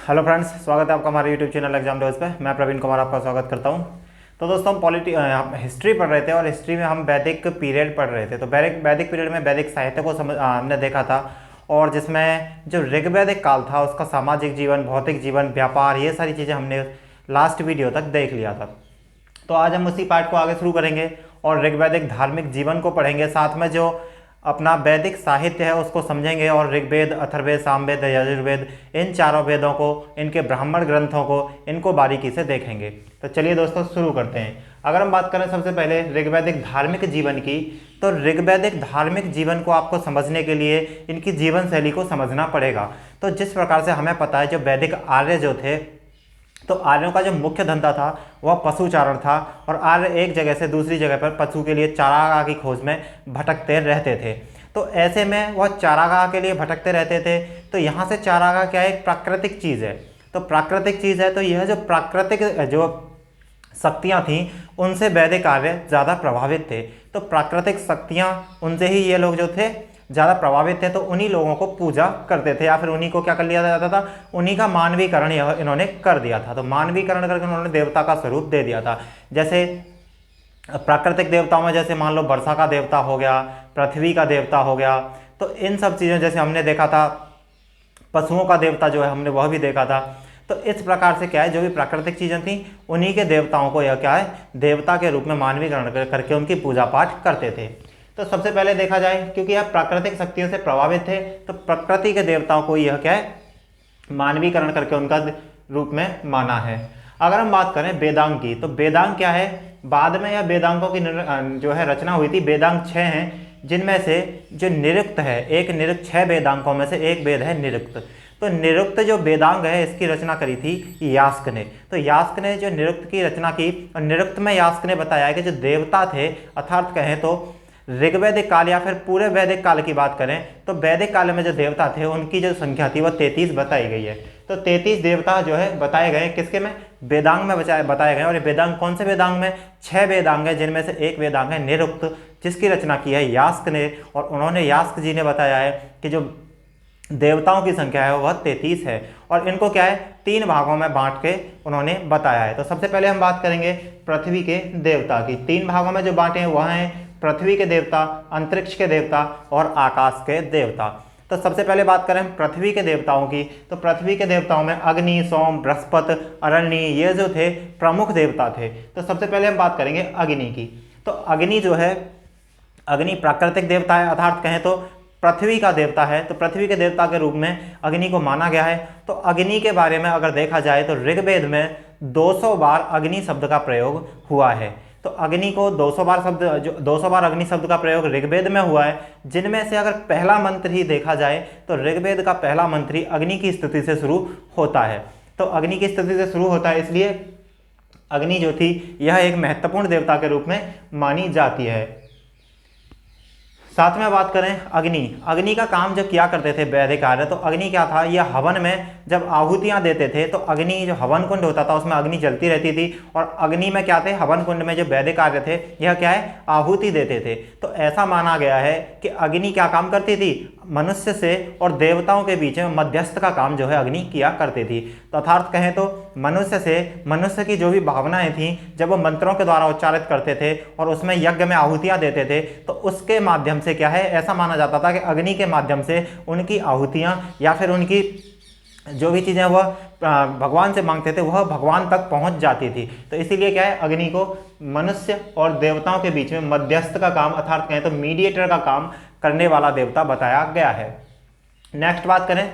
Hello friends, स्वागत है आपका हमारे यूट्यूब चैनल एग्जाम डेज पे। मैं प्रवीण कुमार आपका स्वागत करता हूं। तो दोस्तों, हम हिस्ट्री पढ़ रहे थे और हिस्ट्री में हम वैदिक पीरियड पढ़ रहे थे। तो वैदिक पीरियड में वैदिक साहित्य को हमने देखा था, और जिसमें जो ऋग्वैदिक काल था उसका सामाजिक जीवन, भौतिक जीवन, व्यापार, ये सारी चीज़ें हमने लास्ट वीडियो तक देख लिया था। तो आज हम उसी पार्ट को आगे शुरू करेंगे और ऋग्वैदिक धार्मिक जीवन को पढ़ेंगे, साथ में जो अपना वैदिक साहित्य है उसको समझेंगे, और ऋग्वेद, अथर्ववेद, सामवेद, यजुर्वेद, इन चारों वेदों को, इनके ब्राह्मण ग्रंथों को, इनको बारीकी से देखेंगे। तो चलिए दोस्तों शुरू करते हैं। अगर हम बात करें सबसे पहले ऋग्वैदिक धार्मिक जीवन की, तो ऋग्वैदिक धार्मिक जीवन को आपको समझने के लिए इनकी जीवन शैली को समझना पड़ेगा। तो जिस प्रकार से हमें पता है, जो वैदिक आर्य जो थे, तो आर्यों का जो मुख्य धंधा था वह पशुचारण था, और आर्य एक जगह से दूसरी जगह पर पशु के लिए चारागाह की खोज में भटकते रहते थे। तो ऐसे में वह चारागाह के लिए भटकते रहते थे। तो यहाँ से चारागाह क्या है, एक प्राकृतिक चीज़ है। तो प्राकृतिक चीज़ है, तो यह जो प्राकृतिक जो शक्तियाँ थीं उनसे वैदिक आर्य ज़्यादा प्रभावित थे। तो प्राकृतिक शक्तियाँ, उनसे ही ये लोग जो थे ज़्यादा प्रभावित थे। तो उन्हीं लोगों को पूजा करते थे, या फिर उन्हीं को क्या कर लिया जाता था, उन्हीं का मानवीकरण यह इन्होंने कर दिया था। तो मानवीकरण करके उन्होंने देवता का स्वरूप दे दिया था। जैसे प्राकृतिक देवताओं में जैसे मान लो वर्षा का देवता हो गया, पृथ्वी का देवता हो गया। तो इन सब चीज़ों, जैसे हमने देखा था पशुओं का देवता जो है, हमने वह भी देखा था। तो इस प्रकार से क्या है, जो भी प्राकृतिक चीज़ें थी उन्हीं के देवताओं को यह क्या है, देवता के रूप में मानवीकरण करके उनकी पूजा पाठ करते थे। तो सबसे पहले देखा जाए, क्योंकि यह प्राकृतिक शक्तियों से प्रभावित थे, तो प्रकृति के देवताओं को यह क्या है, मानवीकरण करके उनका रूप में माना है। अगर हम बात करें वेदांग की, तो वेदांग क्या है, बाद में यह वेदांगों की जो है रचना हुई थी। वेदांग 6 हैं, जिनमें से जो निरुक्त है, एक निरुक्त, 6 वेदांगों में से एक वेद है निरुक्त। तो निरुक्त जो वेदांग है, इसकी रचना करी थी यास्क ने। तो यास्क ने जो निरुक्त की रचना की, और निरुक्त में यास्क ने बताया है कि जो देवता थे, अर्थात कहें तो ऋग्वैदिक काल या फिर पूरे वैदिक काल की बात करें, तो वैदिक काल में जो देवता थे उनकी जो संख्या थी वह 33 बताई गई है। तो 33 देवता जो है बताए गए, किसके में, वेदांग में बताए गए। और ये वेदांग कौन से वेदांग में, 6 वेदांग है, जिनमें से एक वेदांग है निरुक्त, जिसकी रचना की है यास्क ने। और उन्होंने, यास्क जी ने बताया है कि जो देवताओं की संख्या है वह 33 है, और इनको क्या है, 3 भागों में बांट के उन्होंने बताया है। तो सबसे पहले हम बात करेंगे पृथ्वी के देवता की। 3 भागों में जो बांटे हैं वह हैं पृथ्वी के देवता, अंतरिक्ष के देवता और आकाश के देवता। तो सबसे पहले बात करें पृथ्वी के देवताओं की, तो पृथ्वी के देवताओं में अग्नि, सोम, बृहस्पति, अरण्य, ये जो थे प्रमुख देवता थे। तो सबसे पहले हम बात करेंगे अग्नि की। तो अग्नि जो है, अग्नि प्राकृतिक देवता है, अर्थात कहें तो पृथ्वी का देवता है। तो पृथ्वी के देवता के रूप में अग्नि को माना गया है। तो अग्नि के बारे में अगर देखा जाए, तो ऋग्वेद में 200 बार अग्नि शब्द का प्रयोग हुआ है। तो अग्नि को 200 बार 200 बार अग्नि शब्द का प्रयोग ऋग्वेद में हुआ है, जिनमें से अगर पहला मंत्र ही देखा जाए, तो ऋग्वेद का पहला मंत्र ही अग्नि की स्थिति से शुरू होता है। तो अग्नि की स्थिति से शुरू होता है, इसलिए अग्नि जो थी यह एक महत्वपूर्ण देवता के रूप में मानी जाती है। साथ में बात करें अग्नि का काम जो किया करते थे वैदिक आर्य, तो अग्नि क्या था, यह हवन में जब आहुतियां देते थे, तो अग्नि जो हवन कुंड होता था उसमें अग्नि जलती रहती थी। और अग्नि में क्या थे, हवन कुंड में जो वैदिक आर्य थे यह क्या है, आहुति देते थे। तो ऐसा माना गया है कि अग्नि क्या काम करती थी, मनुष्य से और देवताओं के बीच में मध्यस्थ का काम जो है अग्नि किया करती थी। तो अर्थात कहें तो मनुष्य की जो भी भावनाएं थीं, जब वो मंत्रों के द्वारा उच्चारित करते थे और उसमें यज्ञ में आहुतियां देते थे, तो उसके माध्यम से क्या है, ऐसा माना जाता था कि अग्नि के माध्यम से उनकी आहुतियां या फिर उनकी जो भी चीज़ें वह भगवान से मांगते थे वह भगवान तक पहुंच जाती थी। तो इसीलिए क्या है, अग्नि को मनुष्य और देवताओं के बीच में मध्यस्थ का काम, अर्थात कहें तो मीडिएटर का काम करने वाला देवता बताया गया है। नेक्स्ट बात करें,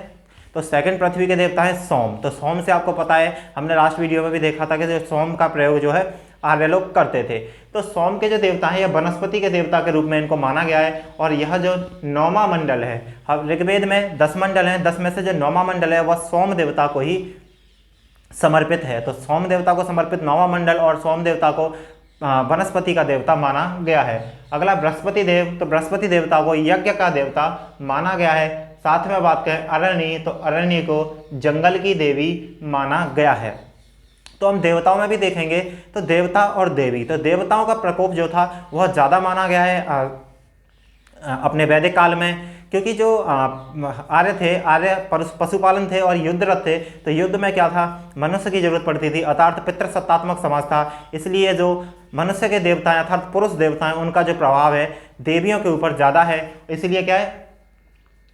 तो सेकंड पृथ्वी के देवता है सोम। तो सोम से आपको पता है, हमने लास्ट वीडियो में भी देखा था कि जो सोम का प्रयोग जो है आर्य लोग करते थे। तो सोम के जो देवता हैं, यह वनस्पति के देवता के रूप में इनको माना गया है। और यह जो 9वां मंडल है, ऋग्वेद में 10 मंडल हैं, 10 में से जो 9वां मंडल है वह सोम देवता को ही समर्पित है। तो सोम देवता को समर्पित 9वां मंडल, और सोम देवता को वनस्पति का देवता माना गया है। अगला बृहस्पति देव, तो बृहस्पति देवता को यज्ञ का देवता माना गया है। साथ में बात करें अरण्य, तो अरण्य को जंगल की देवी माना गया है। तो हम देवताओं में भी देखेंगे, तो देवता और देवी, तो देवताओं का प्रकोप जो था वह ज़्यादा माना गया है अपने वैदिक काल में, क्योंकि जो आर्य थे, आर्य पशुपालन थे और युद्धरत थे, तो युद्ध में क्या था, मनुष्य की जरूरत पड़ती थी, अर्थात पितृसत्तात्मक समाज था। इसलिए जो मनुष्य के देवता हैं अर्थात पुरुष देवता हैं, उनका जो प्रभाव है देवियों के ऊपर ज़्यादा है, इसलिए क्या है,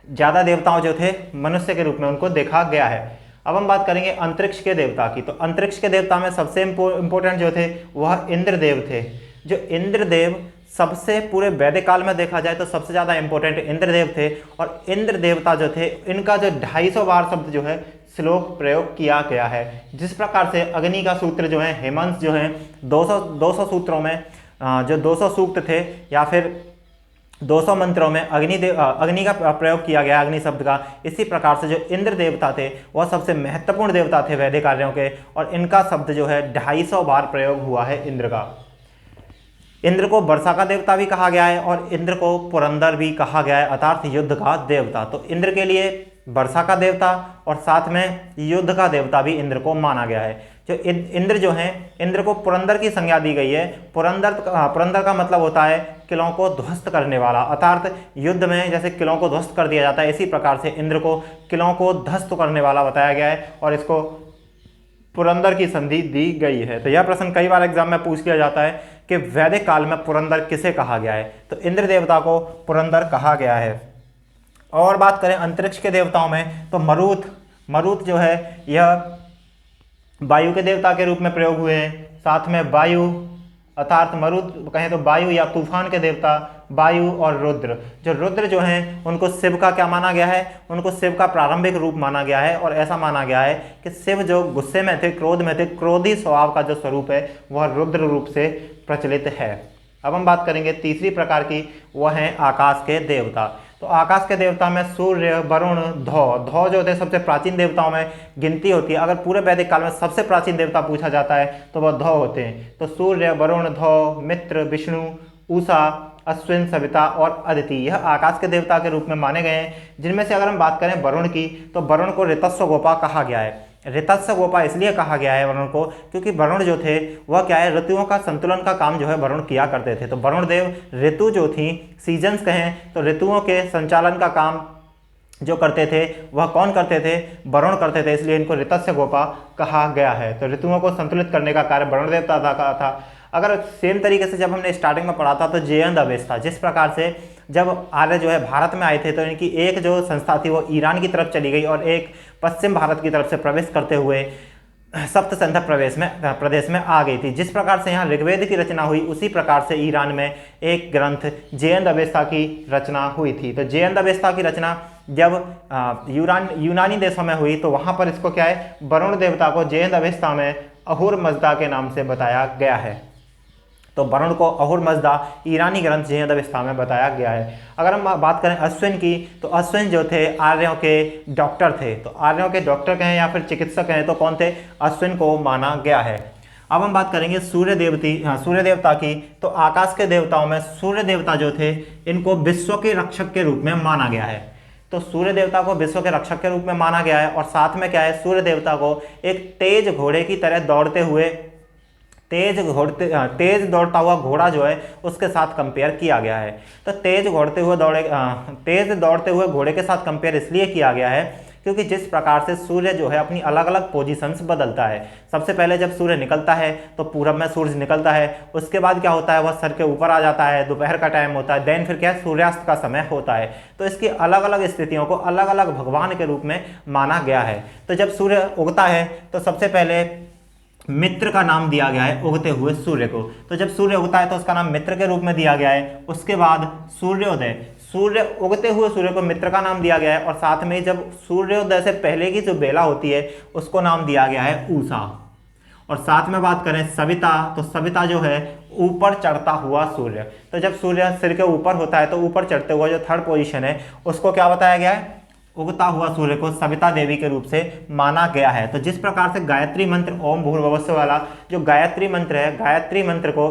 ज़्यादा देवताओं जो थे मनुष्य के रूप में उनको देखा गया है। अब हम बात करेंगे अंतरिक्ष के देवता की। तो अंतरिक्ष के देवता में सबसे इंपॉर्टेंट जो थे वह इंद्रदेव थे। जो इंद्रदेव सबसे पूरे वैदिक काल में देखा जाए तो सबसे ज़्यादा इंपॉर्टेंट इंद्रदेव थे। और इंद्र देवता जो थे इनका जो 250 बार शब्द जो है श्लोक प्रयोग किया गया है। जिस प्रकार से अग्नि का सूत्र जो है, हेमंत जो है, 200 सूत्रों में जो 200 सूक्त थे या फिर 200 मंत्रों में अग्नि का प्रयोग किया गया, अग्नि शब्द का, इसी प्रकार से जो इंद्र देवता थे वह सबसे महत्वपूर्ण देवता थे वैदिक कार्यों के, और इनका शब्द जो है 250 बार प्रयोग हुआ है इंद्र का। इंद्र को वर्षा का देवता भी कहा गया है और इंद्र को पुरंदर भी कहा गया है, अर्थात युद्ध का देवता। तो इंद्र के लिए वर्षा का देवता और साथ में युद्ध का देवता भी इंद्र को माना गया है। जो इंद्र जो है, इंद्र को पुरंदर की संज्ञा दी गई है। पुरंदर का मतलब होता है किलों को ध्वस्त करने वाला, अर्थात युद्ध में जैसे किलों को ध्वस्त कर दिया जाता है, इसी प्रकार से इंद्र को किलों को ध्वस्त करने वाला बताया गया है और इसको पुरंदर की संधि दी गई है। तो यह प्रश्न कई बार एग्जाम में पूछ लिया जाता है कि वैदिक काल में पुरंदर किसे कहा गया है, तो इंद्र देवता को पुरंदर कहा गया है। और बात करें अंतरिक्ष के देवताओं में तो मरुत जो है यह वायु के देवता के रूप में प्रयोग हुए हैं। साथ में वायु अर्थात मरुत कहें तो वायु या तूफान के देवता वायु और रुद्र। जो रुद्र जो हैं उनको शिव का क्या माना गया है, उनको शिव का प्रारंभिक रूप माना गया है और ऐसा माना गया है कि शिव जो गुस्से में थे, क्रोध में थे, क्रोधी स्वभाव का जो स्वरूप है वह रुद्र रूप से प्रचलित है। अब हम बात करेंगे तीसरी प्रकार की, वह है आकाश के देवता। तो आकाश के देवता में सूर्य, वरुण, धौ जो थे सबसे प्राचीन देवताओं में गिनती होती है। अगर पूरे वैदिक काल में सबसे प्राचीन देवता पूछा जाता है तो वह धौ होते हैं। तो सूर्य, वरुण, धौ, मित्र, विष्णु, उषा, अश्विन, सविता और अदिति यह आकाश के देवता के रूप में माने गए हैं। जिनमें से अगर हम बात करें वरुण की, तो वरुण को ऋतस्व गोपा कहा गया है। ऋतस्व गोपा इसलिए कहा गया है वरुण को क्योंकि वरुण जो थे वह क्या है, ऋतुओं का संतुलन का काम जो है वरुण किया करते थे। तो वरुण देव ऋतु जो थी, सीजन्स कहें तो ऋतुओं के संचालन का काम जो करते थे वह कौन करते थे, वरुण करते थे, इसलिए इनको ऋतस्य गोपा कहा गया है। तो ऋतुओं को संतुलित करने का कार्य वरुण देवता का था। अगर सेम तरीके से जब हमने स्टार्टिंग में पढ़ा था तो जयंत अवेश था। जिस प्रकार से जब आर्य जो है भारत में आए थे तो इनकी एक जो संस्था थी वो ईरान की तरफ चली गई और एक पश्चिम भारत की तरफ से प्रवेश करते हुए सप्त सिंध प्रदेश में आ गई थी। जिस प्रकार से यहाँ ऋग्वेद की रचना हुई उसी प्रकार से ईरान में एक ग्रंथ जयंत अवेस्ता की रचना हुई थी। तो जयंत अवेस्ता की रचना जब यूनानी देशों में हुई तो वहाँ पर इसको क्या है, वरुण देवता को जयंत अवेस्ता में अहुर मजदा के नाम से बताया गया है। तो वरुण को अहुर मजदा ईरानी ग्रंथ जयंत अवेस्ता में बताया गया है। अगर हम बात करें अश्विन की, तो अश्विन जो थे आर्यों के डॉक्टर थे। तो आर्यों के डॉक्टर कहें या फिर चिकित्सक कहें तो कौन थे, अश्विन को माना गया है। अब हम बात करेंगे सूर्य देवता की। तो आकाश के देवताओं में सूर्य देवता जो थे इनको विश्व के रक्षक के रूप में माना गया है। तो सूर्य देवता को विश्व के रक्षक के रूप में माना गया है और साथ में क्या है, सूर्य देवता को एक तेज घोड़े की तरह तेज दौड़ता हुआ घोड़ा जो है उसके साथ कंपेयर किया गया है। तो तेज दौड़ते हुए घोड़े के साथ कंपेयर इसलिए किया गया है क्योंकि जिस प्रकार से सूर्य जो है अपनी अलग अलग पोजीशंस बदलता है। सबसे पहले जब सूर्य निकलता है तो पूरब में सूर्य निकलता है, उसके बाद क्या होता है वह सर के ऊपर आ जाता है, दोपहर का टाइम होता है, देन फिर क्या है सूर्यास्त का समय होता है। तो इसकी अलग अलग स्थितियों को अलग अलग भगवान के रूप में माना गया है। तो जब सूर्य उगता है तो सबसे पहले मित्र का नाम दिया गया है उगते हुए सूर्य को। तो जब सूर्य उगता है तो उसका नाम मित्र के रूप में दिया गया है। उसके बाद उगते हुए सूर्य को मित्र का नाम दिया गया है और साथ में जब सूर्योदय से पहले की जो बेला होती है उसको नाम दिया गया है उषा। और साथ में बात करें सविता, तो सविता जो है ऊपर चढ़ता हुआ सूर्य। तो जब सूर्य सिर के ऊपर होता है तो ऊपर चढ़ते हुआ जो थर्ड पोजीशन है उसको क्या बताया गया है, उगता हुआ सूर्य को सविता देवी के रूप से माना गया है। तो जिस प्रकार से गायत्री मंत्र ओम भूर्भुवः स्वः वाला जो गायत्री मंत्र है, गायत्री मंत्र को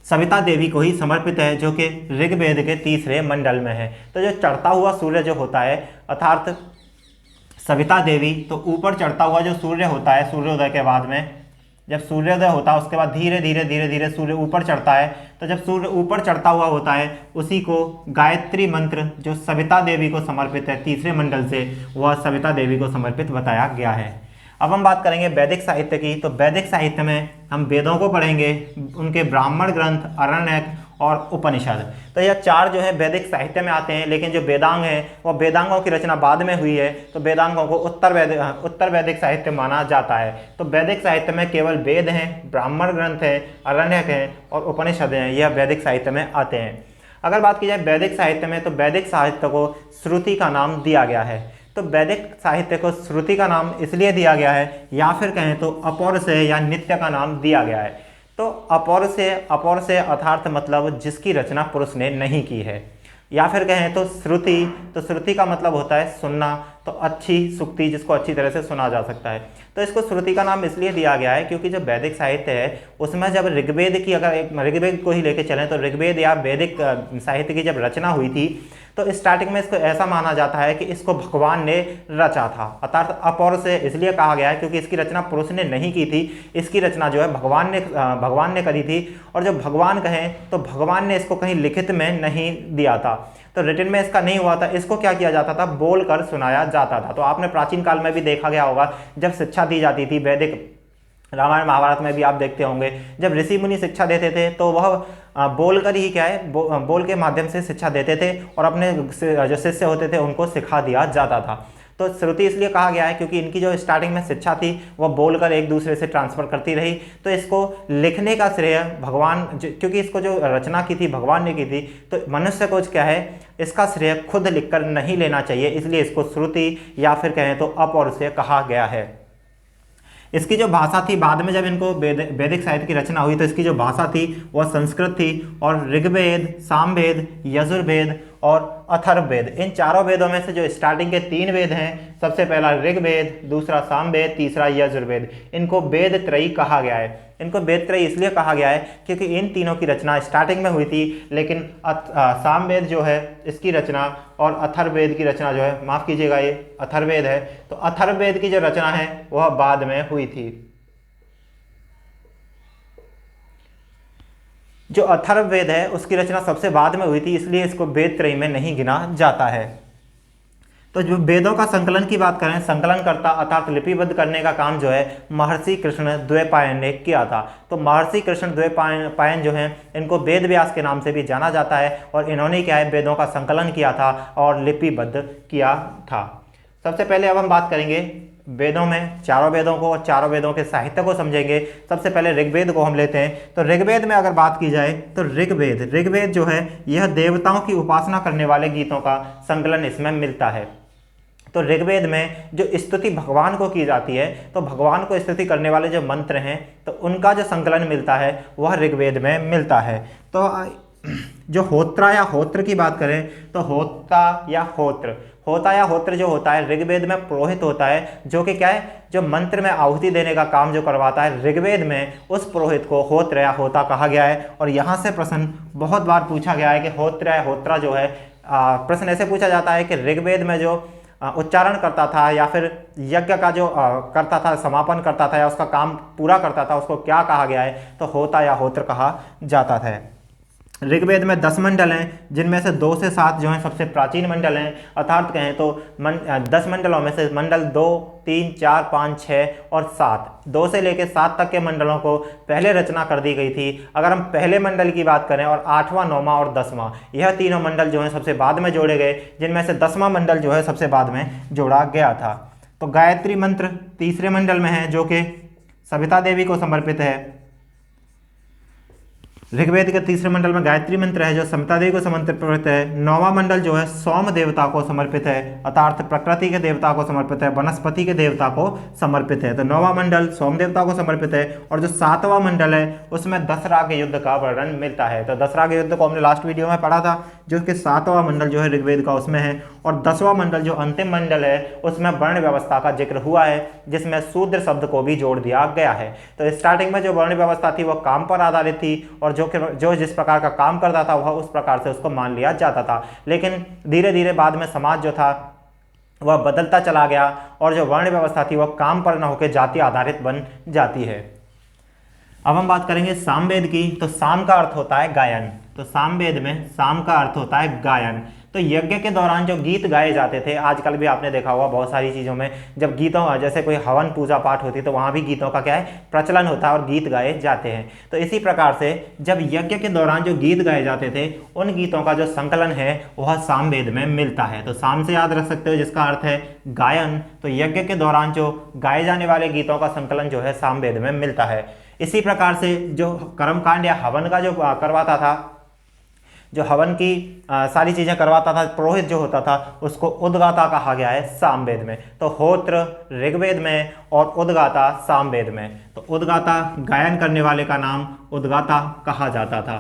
सविता देवी को ही समर्पित है जो कि ऋग्वेद के 3रे मंडल में है। तो जो चढ़ता हुआ सूर्य जो होता है अर्थात सविता देवी, तो ऊपर चढ़ता हुआ जो सूर्य होता है सूर्योदय के बाद में जब सूर्योदय होता है उसके बाद धीरे धीरे धीरे धीरे सूर्य ऊपर चढ़ता है, तो जब सूर्य ऊपर चढ़ता हुआ होता है उसी को गायत्री मंत्र जो सविता देवी को समर्पित है तीसरे मंडल से, वह सविता देवी को समर्पित बताया गया है। अब हम बात करेंगे वैदिक साहित्य की। तो वैदिक साहित्य में हम वेदों को पढ़ेंगे, उनके ब्राह्मण ग्रंथ, आरण्यक और उपनिषद। तो यह चार जो है वैदिक साहित्य में आते हैं, लेकिन जो वेदांग है वह वेदांगों की रचना बाद में हुई है, तो वेदांगों को उत्तर वैदिक साहित्य माना जाता है। तो वैदिक साहित्य में केवल वेद हैं, ब्राह्मण ग्रंथ हैं, आरण्यक हैं और उपनिषद हैं, यह वैदिक साहित्य में आते हैं। अगर बात की जाए वैदिक साहित्य में, तो वैदिक साहित्य को श्रुति का नाम दिया गया है। तो वैदिक साहित्य को श्रुति का नाम इसलिए दिया गया है, या फिर कहें तो अपौरुषेय या नित्य का नाम दिया गया है। तो अपौरुषेय अर्थात मतलब जिसकी रचना पुरुष ने नहीं की है, या फिर कहें तो श्रुति, तो श्रुति का मतलब होता है सुनना, तो अच्छी सुक्ति जिसको अच्छी तरह से सुना जा सकता है। तो इसको श्रुति का नाम इसलिए दिया गया है क्योंकि जो वैदिक साहित्य है उसमें जब ऋग्वेद की, अगर एक ऋग्वेद को ही लेके चलें तो ऋग्वेद या वैदिक साहित्य की जब रचना हुई थी तो स्टार्टिंग में इसको ऐसा माना जाता है कि इसको भगवान ने रचा था। अर्थात अपौरुषेय इसलिए कहा गया है क्योंकि इसकी रचना पुरुष ने नहीं की थी, इसकी रचना जो है भगवान ने करी थी। और जब भगवान कहें तो भगवान ने इसको कहीं लिखित में नहीं दिया था, तो रिटन में इसका नहीं हुआ था। इसको क्या किया जाता था, बोल कर सुनाया जाता था। तो आपने प्राचीन काल में भी देखा गया होगा, जब शिक्षा दी जाती थी वैदिक रामायण महाभारत में भी आप देखते होंगे, जब ऋषि मुनि शिक्षा देते थे तो वह बोलकर ही क्या है, बोल के माध्यम से शिक्षा देते थे और अपने जो शिष्य होते थे उनको सिखा दिया जाता था। तो श्रुति इसलिए कहा गया है क्योंकि इनकी जो स्टार्टिंग में शिक्षा थी वह बोलकर एक दूसरे से ट्रांसफर करती रही। तो इसको लिखने का श्रेय भगवान, क्योंकि इसको जो रचना की थी भगवान ने की थी, तो मनुष्य को क्या है इसका श्रेय खुद लिखकर नहीं लेना चाहिए, इसलिए इसको श्रुति या फिर कहें तो अपौरुषेय कहा गया है। इसकी जो भाषा थी, बाद में जब इनको वैदिक साहित्य की रचना हुई तो इसकी जो भाषा थी वह संस्कृत थी, और ऋग्वेद, सामवेद, यजुर्वेद और अथर्ववेद, इन चारों वेदों में से जो स्टार्टिंग के 3 वेद हैं, सबसे पहला ऋग्वेद, दूसरा सामवेद, तीसरा यजुर्वेद, इनको वेद त्रयी कहा गया है। इनको वेद त्रयी इसलिए कहा गया है क्योंकि इन तीनों की रचना स्टार्टिंग में हुई थी, लेकिन सामवेद जो है इसकी रचना और अथर्ववेद की रचना जो है, माफ़ कीजिएगा ये अथर्ववेद है, तो अथर्ववेद की जो रचना है वह बाद में हुई थी। जो अथर्ववेद है उसकी रचना सबसे बाद में हुई थी, इसलिए इसको वेद त्रयी में नहीं गिना जाता है। तो जो वेदों का संकलन की बात करें, संकलनकर्ता अर्थात लिपिबद्ध करने का काम जो है महर्षि कृष्ण द्वैपायन ने किया था। तो महर्षि कृष्ण द्वैपायन जो हैं इनको वेद व्यास के नाम से भी जाना जाता है, और इन्होंने क्या है वेदों का संकलन किया था और लिपिबद्ध किया था। सबसे पहले अब हम बात करेंगे वेदों में, चारों वेदों को और चारों वेदों के साहित्य को समझेंगे। सबसे पहले ऋग्वेद को हम लेते हैं। तो ऋग्वेद में अगर बात की जाए तो ऋग्वेद जो है यह देवताओं की उपासना करने वाले गीतों का संकलन इसमें मिलता है। तो ऋग्वेद में जो स्तुति भगवान को की जाती है, तो भगवान को स्तुति करने वाले जो मंत्र हैं तो उनका जो संकलन मिलता है वह ऋग्वेद में मिलता है। तो जो होत्रा या होत्र की बात करें तो होता या होत्र जो होता है ऋग्वेद में पुरोहित होता है, जो कि क्या है जो मंत्र में आहुति देने का काम जो करवाता है। ऋग्वेद में उस पुरोहित को होत्र या होता कहा गया है। और यहाँ से प्रश्न बहुत बार पूछा गया है कि होत्र या होत्रा जो है, प्रश्न ऐसे पूछा जाता है कि ऋग्वेद में जो उच्चारण करता था या फिर यज्ञ का जो करता था, समापन करता था या उसका काम पूरा करता था, उसको क्या कहा गया है, तो होता या होत्र कहा जाता था। ऋग्वेद में 10 मंडल हैं, जिनमें से 2 से 7 जो हैं सबसे प्राचीन मंडल हैं। अर्थात कहें तो 10 मंडलों में से मंडल 2, 3, 4, 5, 6 और 7, 2 से लेकर 7 तक के मंडलों को पहले रचना कर दी गई थी। अगर हम पहले मंडल की बात करें और 8वां, 9वां और 10वां, यह तीनों मंडल जो हैं सबसे बाद में जोड़े गए, जिनमें से 10वां मंडल जो है सबसे बाद में जोड़ा गया था। तो गायत्री मंत्र तीसरे मंडल में है, जो कि सविता देवी को समर्पित है। ऋग्वेद के तीसरे मंडल में गायत्री मंत्र है जो सविता देवी को समर्पित है। 9वां मंडल जो है सोम देवता को समर्पित है, अर्थात प्रकृति के देवता को समर्पित है, वनस्पति के देवता को समर्पित है। तो 9वां मंडल सोम देवता को समर्पित है। और जो 7वां मंडल है उसमें दशहरा के युद्ध का वर्णन मिलता है। तो दशहरा के युद्ध को हमने लास्ट वीडियो में पढ़ा था, जो कि 7वां मंडल जो है ऋग्वेद का उसमें है। और 10वां मंडल जो अंतिम मंडल है उसमें वर्ण व्यवस्था का जिक्र हुआ है, जिसमें शूद्र शब्द को भी जोड़ दिया गया है। तो स्टार्टिंग में जो वर्ण व्यवस्था थी वह काम पर आधारित थी, और जो जिस प्रकार का काम करता था वह उस प्रकार से उसको मान लिया जाता था। लेकिन धीरे धीरे बाद में समाज जो था वह बदलता चला गया, और जो वर्ण व्यवस्था थी वह काम पर न होकर जाति आधारित बन जाती है। अब हम बात करेंगे सामवेद की। तो साम का अर्थ होता है गायन। तो सामवेद में साम का अर्थ होता है गायन। तो यज्ञ के दौरान जो गीत गाए जाते थे, आजकल भी आपने देखा होगा बहुत सारी चीज़ों में, जब गीतों जैसे कोई हवन पूजा पाठ होती है तो वहाँ भी गीतों का क्या है, प्रचलन होता है और गीत गाए जाते हैं। तो इसी प्रकार से जब यज्ञ के दौरान जो गीत गाए जाते थे, उन गीतों का जो संकलन है वह सामवेद में मिलता है। तो साम से याद रख सकते हो, जिसका अर्थ है गायन। तो यज्ञ के दौरान जो गाए जाने वाले गीतों का संकलन जो है सामवेद में मिलता है। इसी प्रकार से जो कर्मकांड या हवन का जो करवाता था, जो हवन की सारी चीज़ें करवाता था, पुरोहित जो होता था, उसको उद्गाता कहा गया है सामवेद में। तो होत्र ऋग्वेद में और उद्गाता सामवेद में। तो उद्गाता गायन करने वाले का नाम उद्गाता कहा जाता था।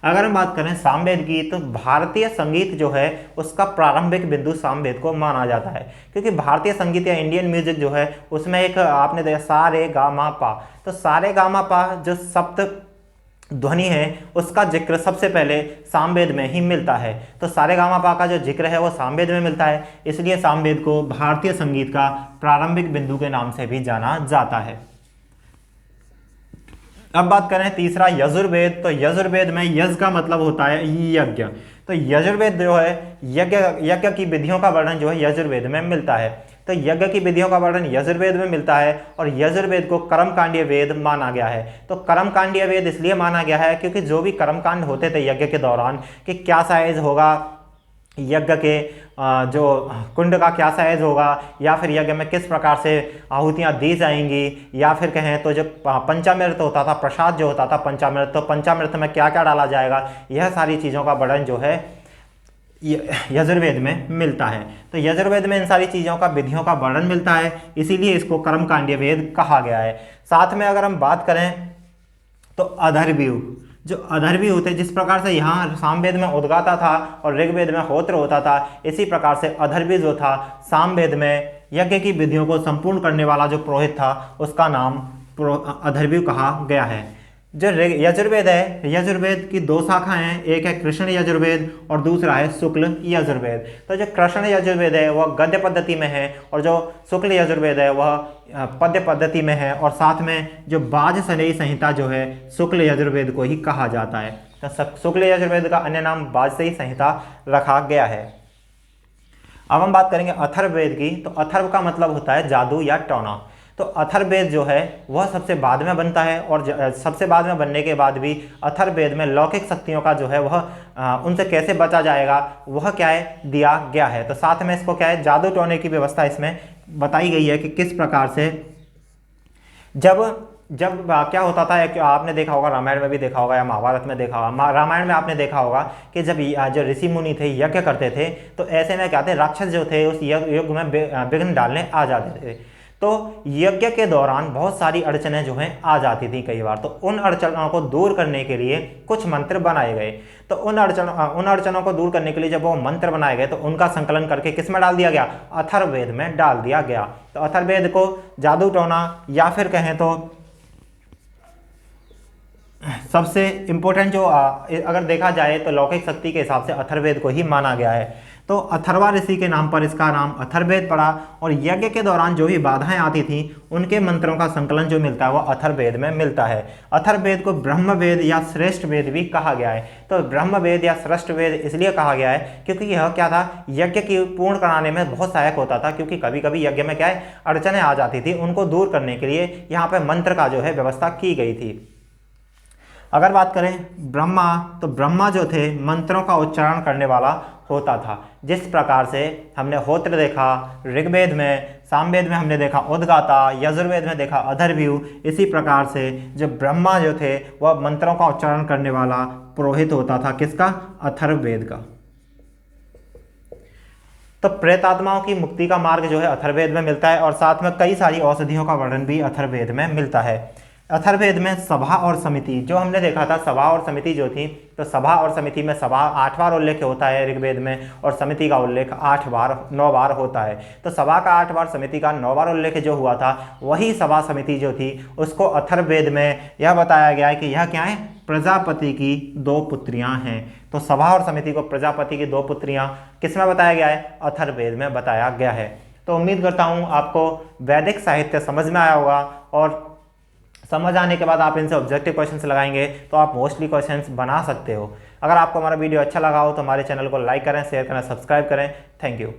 अगर हम बात करें सामवेद की, तो भारतीय संगीत जो है उसका प्रारंभिक बिंदु सामवेद को माना जाता है, क्योंकि भारतीय संगीत या इंडियन म्यूजिक जो है उसमें एक आपने देखा सा रे गा मा पा। तो सा रे गा मा पा जो सप्त ध्वनि है उसका जिक्र सबसे पहले सामवेद में ही मिलता है। तो सारे गामा पा का जो जिक्र है वो सामवेद में मिलता है, इसलिए सामवेद को भारतीय संगीत का प्रारंभिक बिंदु के नाम से भी जाना जाता है। अब बात करें तीसरा यजुर्वेद। तो यजुर्वेद में यज का मतलब होता है यज्ञ। तो यजुर्वेद जो है यज्ञ की विधियों का वर्णन जो है यजुर्वेद में मिलता है। तो यज्ञ की विधियों का वर्णन यजुर्वेद में मिलता है और यजुर्वेद को कर्मकांडीय वेद माना गया है। तो कर्मकांडीय वेद इसलिए माना गया है क्योंकि जो भी कर्मकांड होते थे यज्ञ के दौरान, कि क्या साइज होगा यज्ञ के, जो कुंड का क्या साइज होगा, या फिर यज्ञ में किस प्रकार से आहुतियाँ दी जाएंगी, या फिर कहें तो जो पंचामृत होता था, प्रसाद जो होता था पंचामृत, तो पंचामृत में क्या क्या डाला जाएगा, यह सारी चीज़ों का वर्णन जो है यजुर्वेद में मिलता है। तो यजुर्वेद में इन सारी चीज़ों का विधियों का वर्णन मिलता है, इसीलिए इसको कर्मकांडीय वेद कहा गया है। साथ में अगर हम बात करें तो अथर्वव्यूह, जो अथर्वव्यूह थे, जिस प्रकार से यहाँ सामवेद में उद्गाता था और ऋग्वेद में होत्र होता था, इसी प्रकार से अथर्वव्यूह जो था सामवेद में यज्ञ की विधियों को संपूर्ण करने वाला जो पुरोहित था उसका नाम अथर्वव्यूह कहा गया है। जो यजुर्वेद है, यजुर्वेद की दो शाखाएं हैं, एक है कृष्ण यजुर्वेद और दूसरा है शुक्ल यजुर्वेद। तो जो कृष्ण यजुर्वेद है वह गद्य पद्धति में है और जो शुक्ल यजुर्वेद है वह पद्य पद्धति में है, और साथ में जो वाजसनेयी संहिता जो है शुक्ल यजुर्वेद को ही कहा जाता है। तो शुक्ल यजुर्वेद का अन्य नाम वाजसनेयी संहिता रखा गया है। अब हम बात करेंगे अथर्ववेद की। तो अथर्व का मतलब होता है जादू या टोना। तो अथर्ववेद जो है वह सबसे बाद में बनता है, और सबसे बाद में बनने के बाद भी अथर्ववेद में लौकिक शक्तियों का जो है वह उनसे कैसे बचा जाएगा वह क्या है दिया गया है। तो साथ में इसको क्या है जादू टोने की व्यवस्था इसमें बताई गई है कि किस प्रकार से जब क्या होता था, कि आपने देखा होगा रामायण में भी देखा होगा या महाभारत में देखा होगा। रामायण में आपने देखा होगा कि जब जो ऋषि मुनि थे यज्ञ करते थे, तो ऐसे में क्या थे राक्षस जो थे उस युग में विघ्न डालने आ जाते थे। तो यज्ञ के दौरान बहुत सारी अड़चनें जो हैं आ जाती थी कई बार। तो उन अड़चनों को दूर करने के लिए कुछ मंत्र बनाए गए। तो उन अड़चनों को दूर करने के लिए जब वो मंत्र बनाए गए तो उनका संकलन करके किस में डाल दिया गया, अथर्ववेद में डाल दिया गया। तो अथर्ववेद को जादू टोना या फिर कहें तो सबसे इम्पोर्टेंट जो अगर देखा जाए तो लौकिक शक्ति के हिसाब से अथर्ववेद को ही माना गया है। तो अथर्वा ऋषि के नाम पर इसका नाम अथर्ववेद पड़ा, और यज्ञ के दौरान जो भी बाधाएं आती थी उनके मंत्रों का संकलन जो मिलता है वह अथर्ववेद में मिलता है। अथर्ववेद को ब्रह्मवेद या श्रेष्ठ वेद भी कहा गया है। तो ब्रह्मवेद या श्रेष्ठ वेद इसलिए कहा गया है क्योंकि यह क्या था, यज्ञ की पूर्ण कराने में बहुत सहायक होता था, क्योंकि कभी कभी यज्ञ में क्या है अड़चनें आ जाती थी, उनको दूर करने के लिए यहाँ पर मंत्र का जो है व्यवस्था की गई थी। अगर बात करें ब्रह्मा, तो ब्रह्मा जो थे मंत्रों का उच्चारण करने वाला होता था। जिस प्रकार से हमने होत्र देखा ऋग्वेद में, सामवेद में हमने देखा उद्गाता, यजुर्वेद में देखा अथर्वव्यूह, इसी प्रकार से जो ब्रह्मा जो थे वह मंत्रों का उच्चारण करने वाला पुरोहित होता था, किसका, अथर्ववेद का। तो प्रेतात्माओं की मुक्ति का मार्ग जो है अथर्ववेद में मिलता है, और साथ में कई सारी औषधियों का वर्णन भी अथर्ववेद में मिलता है। अथर्ववेद में सभा और समिति जो हमने देखा था, सभा और समिति जो थी, तो सभा और समिति में सभा 8 बार उल्लेख होता है ऋग्वेद में, और समिति का उल्लेख 9 बार होता है। तो सभा का 8 बार, समिति का 9 बार उल्लेख जो हुआ था, वही सभा समिति जो थी उसको अथर्ववेद में यह बताया गया है कि यह क्या है, प्रजापति की 2 पुत्रियां हैं। तो सभा और समिति को प्रजापति की 2 पुत्रियां किस में बताया गया है, अथर्ववेद में बताया गया है। तो उम्मीद करता हूँ आपको वैदिक साहित्य समझ में आया होगा, और समझ आने के बाद आप इनसे ऑब्जेक्टिव क्वेश्चंस लगाएंगे तो आप मोस्टली क्वेश्चंस बना सकते हो। अगर आपको हमारा वीडियो अच्छा लगा हो तो हमारे चैनल को लाइक करें, शेयर करें, सब्सक्राइब करें। Thank you.